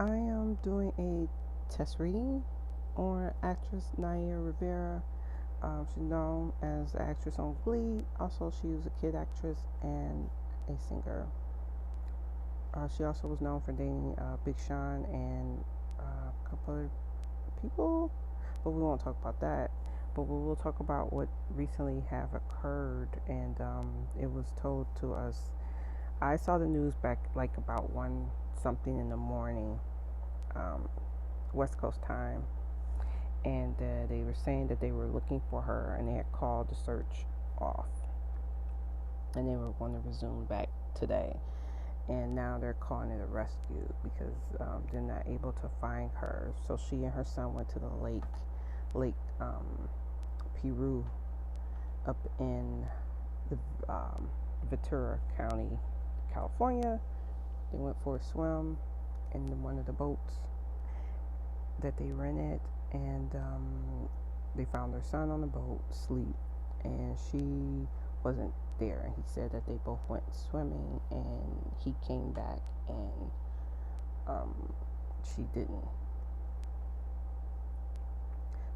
I am doing a test reading on actress Naya Rivera. She's known as the actress on Glee. Also, she was a kid actress and a singer. She also was known for dating Big Sean and a couple other people, but we won't talk about that. But we will talk about what recently have occurred, and it was told to us. I saw the news back like about 1 something in the morning, West Coast time, and they were saying that they were looking for her, and they had called the search off, and they were going to resume back today. And now they're calling it a rescue because they're not able to find her. So she and her son went to the Lake Peru, up in the Ventura County, California. They went for a swim in one of the boats that they rented, and they found their son on the boat asleep, and she wasn't there. And he said that they both went swimming, and he came back, and she didn't.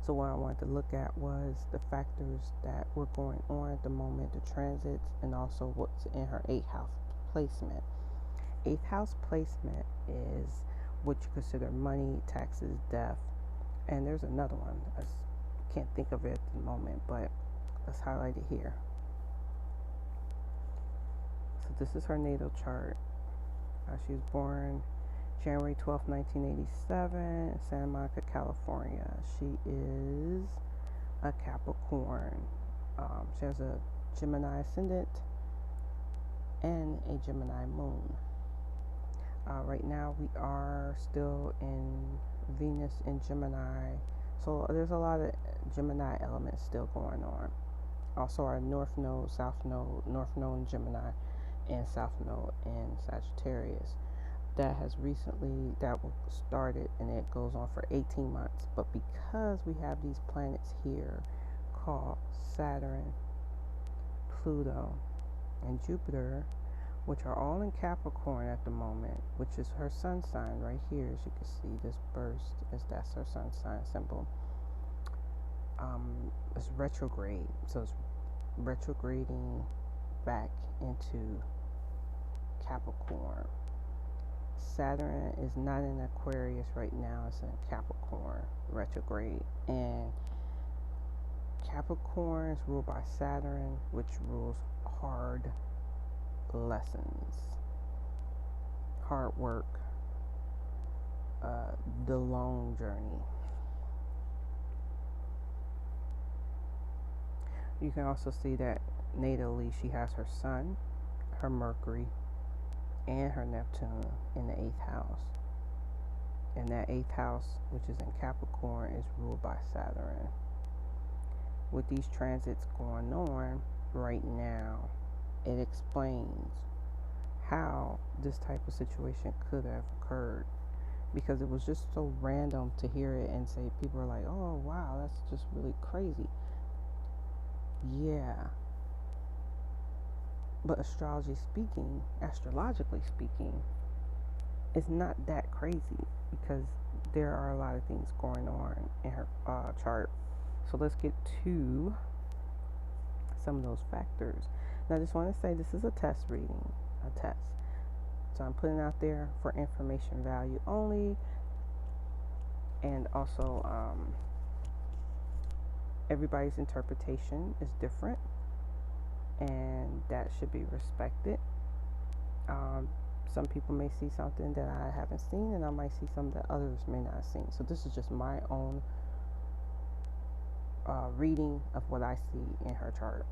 So what I wanted to look at was the factors that were going on at the moment, the transits, and also what's in her 8th house placement. 8th house placement is what you consider money, taxes, death, and there's another one. I can't think of it at the moment, but let's highlight it here. So this is her natal chart. She was born January 12th, 1987, in Santa Monica, California. She is a Capricorn. She has a Gemini ascendant and a Gemini moon. Right now we are still in Venus in Gemini, so there's a lot of Gemini elements still going on. Also our North Node, South Node, North Node in Gemini, and South Node in Sagittarius. That started, and it goes on for 18 months. But because we have these planets here called Saturn, Pluto, and Jupiter, which are all in Capricorn at the moment, which is her sun sign right here. As you can see, this burst that's her sun sign symbol. It's retrograde, so it's retrograding back into Capricorn. Saturn is not in Aquarius right now, it's in Capricorn retrograde, and Capricorn is ruled by Saturn, which rules hard lessons, hard work, the long journey. You can also see that natally she has her Sun, her Mercury, and her Neptune in the 8th house. And that 8th house, which is in Capricorn, is ruled by Saturn. With these transits going on right now, it explains how this type of situation could have occurred, because it was just so random to hear it and say, people are like, oh wow, that's just really crazy. Yeah, but astrologically speaking, it's not that crazy, because there are a lot of things going on in her chart. So let's get to some of those factors. Now I just want to say this is a test reading, a test. So I'm putting out there for information value only, and also everybody's interpretation is different, and that should be respected. Some people may see something that I haven't seen, and I might see something that others may not have seen. So this is just my own reading of what I see in her chart.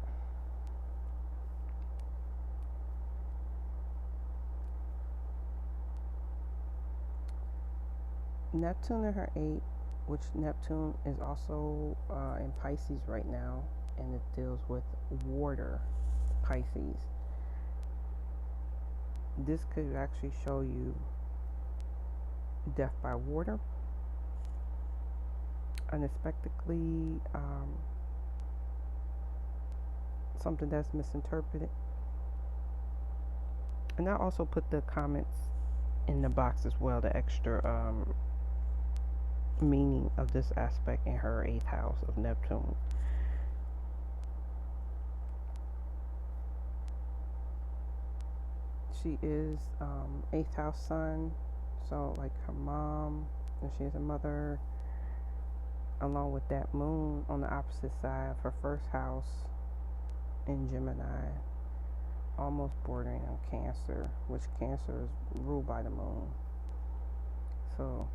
Neptune in her 8th, which Neptune is also in Pisces right now, and it deals with water, Pisces. This could actually show you death by water, unexpectedly, something that's misinterpreted. And I also put the comments in the box as well, the extra meaning of this aspect in her 8th house of Neptune. She is 8th house sun, so like her mom, and she's a mother, along with that moon on the opposite side of her 1st house in Gemini, almost bordering on Cancer, which Cancer is ruled by the moon. So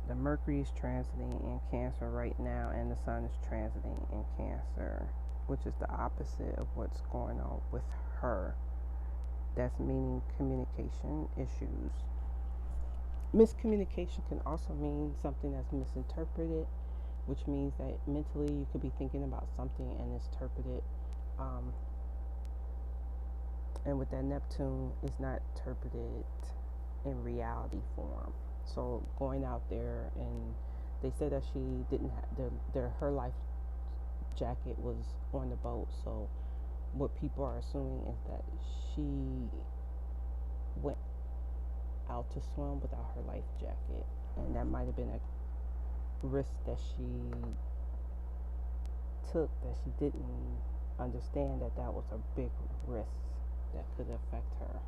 the Mercury is transiting in Cancer right now, and the Sun is transiting in Cancer, which is the opposite of what's going on with her. That's meaning communication issues. Miscommunication can also mean something that's misinterpreted, which means that mentally you could be thinking about something and it's interpreted. And with that Neptune, it's not interpreted in reality form. So going out there, and they said that she didn't have her life jacket was on the boat. So what people are assuming is that she went out to swim without her life jacket, and that might have been a risk that she took, that she didn't understand that was a big risk that could affect her.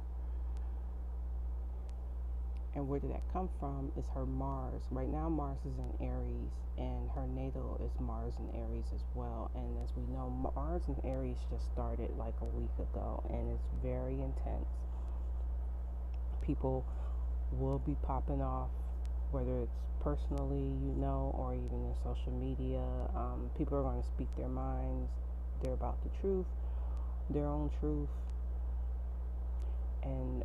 And where did that come from is her Mars. Right now Mars is in Aries, and her natal is Mars in Aries as well. And as we know, Mars in Aries just started like a week ago, and it's very intense. People will be popping off, whether it's personally, or even in social media. People are going to speak their minds. They're about the truth, their own truth. And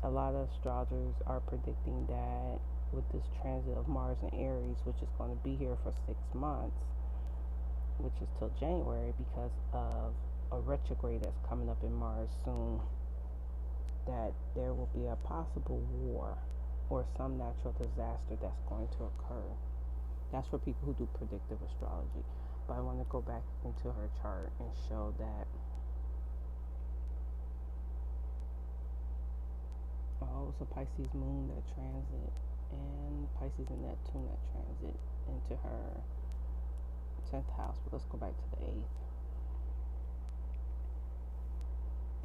a lot of astrologers are predicting that with this transit of Mars and Aries, which is going to be here for 6 months, which is till January, because of a retrograde that's coming up in Mars soon, that there will be a possible war or some natural disaster that's going to occur. That's for people who do predictive astrology. But I want to go back into her chart and show that it's a Pisces moon that transit, and Pisces and Neptune that transit into her 10th house. But let's go back to the 8th.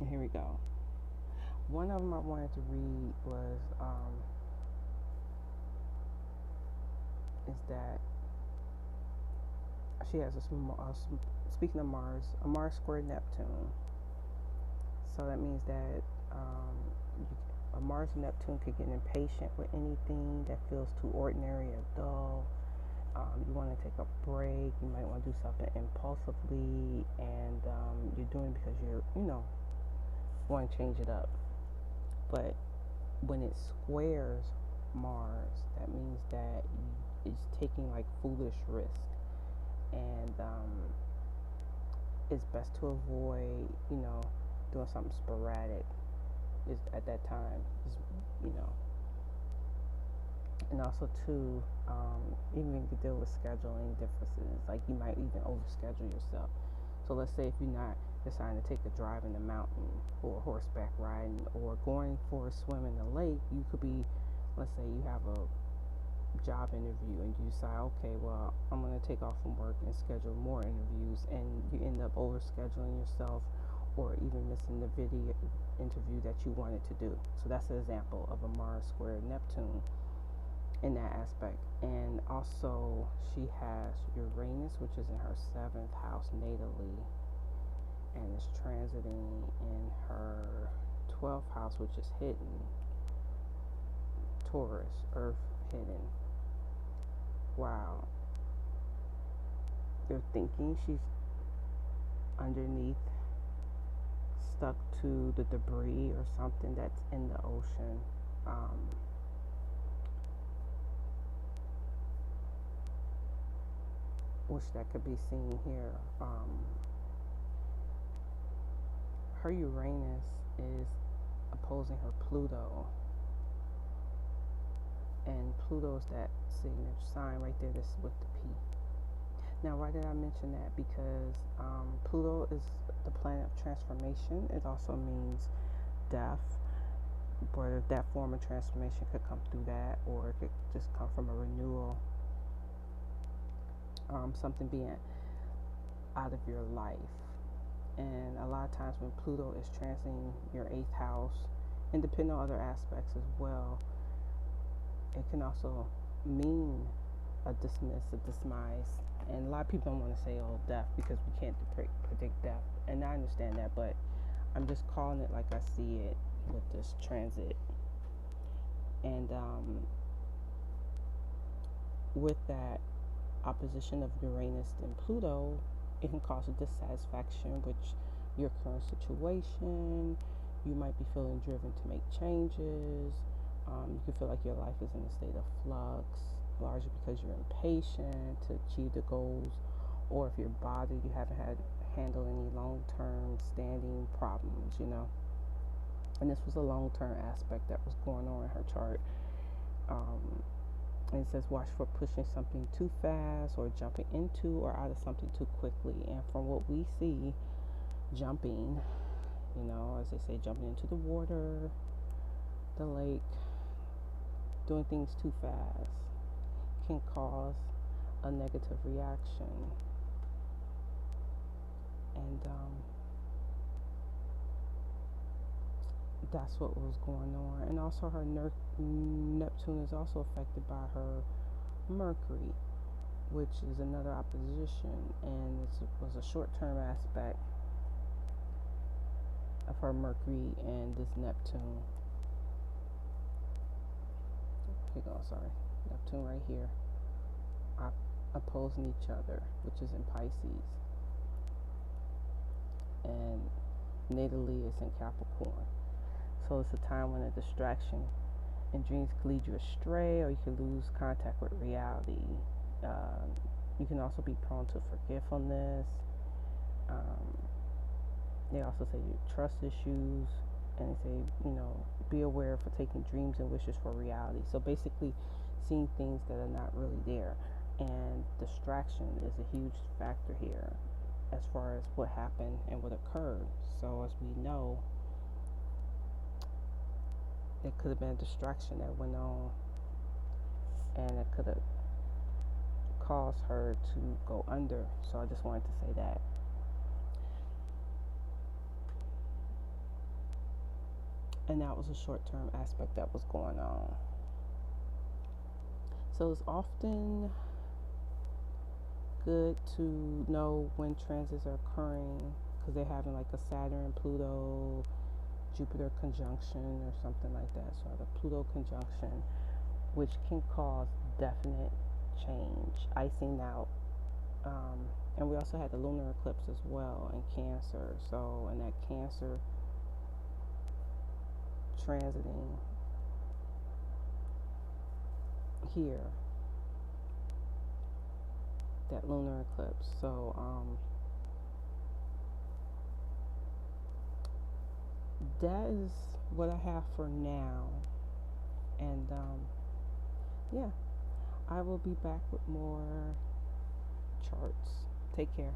And here we go. One of them I wanted to read was is that she has speaking of Mars, a Mars square Neptune. So that means that a Mars and Neptune could get impatient with anything that feels too ordinary or dull. You want to take a break. You might want to do something impulsively, and you're doing it because you're, want to change it up. But when it squares Mars, that means that it's taking like foolish risk, and it's best to avoid, doing something sporadic. Is at that time, and also too, even you could deal with scheduling differences. Like you might even overschedule yourself. So let's say if you're not deciding to take a drive in the mountain, or horseback riding, or going for a swim in the lake, you could be, let's say you have a job interview and you decide, okay, well, I'm going to take off from work and schedule more interviews, and you end up overscheduling yourself, or even missing the video interview that you wanted to do. So that's an example of a Mars square Neptune in that aspect. And also she has Uranus, which is in her 7th house natally, and is transiting in her 12th house, which is hidden, Taurus, Earth hidden. Wow. They're thinking she's underneath, stuck to the debris or something that's in the ocean. Which that could be seen here. Her Uranus is opposing her Pluto, and Pluto is that signature sign right there, this with the P. Now, why did I mention that? Because Pluto is the planet of transformation. It also means death, but that form of transformation could come through that, or it could just come from a renewal, something being out of your life. And a lot of times when Pluto is transiting your 8th house, and depending on other aspects as well, it can also mean a demise. And a lot of people don't want to say, oh, death, because we can't predict death. And I understand that, but I'm just calling it like I see it with this transit. And with that opposition of Uranus and Pluto, it can cause a dissatisfaction with your current situation. You might be feeling driven to make changes. You can feel like your life is in a state of flux, largely because you're impatient to achieve the goals, or if you're bothered, you haven't had handle any long-term standing problems, And this was a long-term aspect that was going on in her chart. And it says, watch for pushing something too fast or jumping into or out of something too quickly. And from what we see, jumping, as they say, jumping into the water, the lake, doing things too fast can cause a negative reaction. And that's what was going on. And also her Neptune is also affected by her Mercury, which is another opposition, and it was a short-term aspect of her Mercury and this Neptune. Neptune right here, opposing each other, which is in Pisces, and natally it's in Capricorn. So it's a time when a distraction and dreams can lead you astray, or you can lose contact with reality. You can also be prone to forgetfulness. They also say you trust issues, and they say, be aware for taking dreams and wishes for reality. So basically, seeing things that are not really there. And distraction is a huge factor here as far as what happened and what occurred. So as we know, it could have been a distraction that went on, and it could have caused her to go under. So I just wanted to say that. And that was a short-term aspect that was going on. So it's often good to know when transits are occurring, because they're having like a Saturn, Pluto, Jupiter conjunction or something like that. So the Pluto conjunction, which can cause definite change, icing out. And we also had the lunar eclipse as well in Cancer. So in that Cancer transiting here, that lunar eclipse. So that is what I have for now. And yeah, I will be back with more charts. Take care.